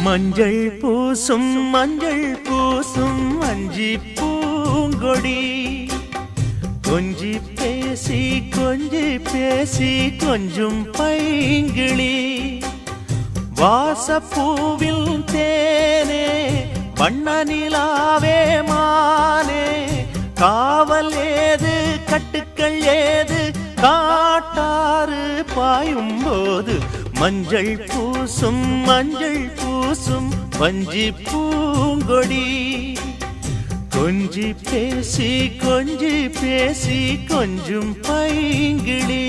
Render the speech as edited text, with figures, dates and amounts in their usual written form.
மஞ்சள் பூசும் அஞ்சி பூங்கொடி கொஞ்சி பேசி கொஞ்சும் பைங்கிளி வாசப்பூவில் தேனே வண்ண நிலாவே மானே காவல் ஏது கட்டுக்கள் ஏது காட்டாறு பாயும் போது மஞ்சள் பூசும் வஞ்சி பூங்கொடி கொஞ்சி பேசி கொஞ்சும் பைங்கிளி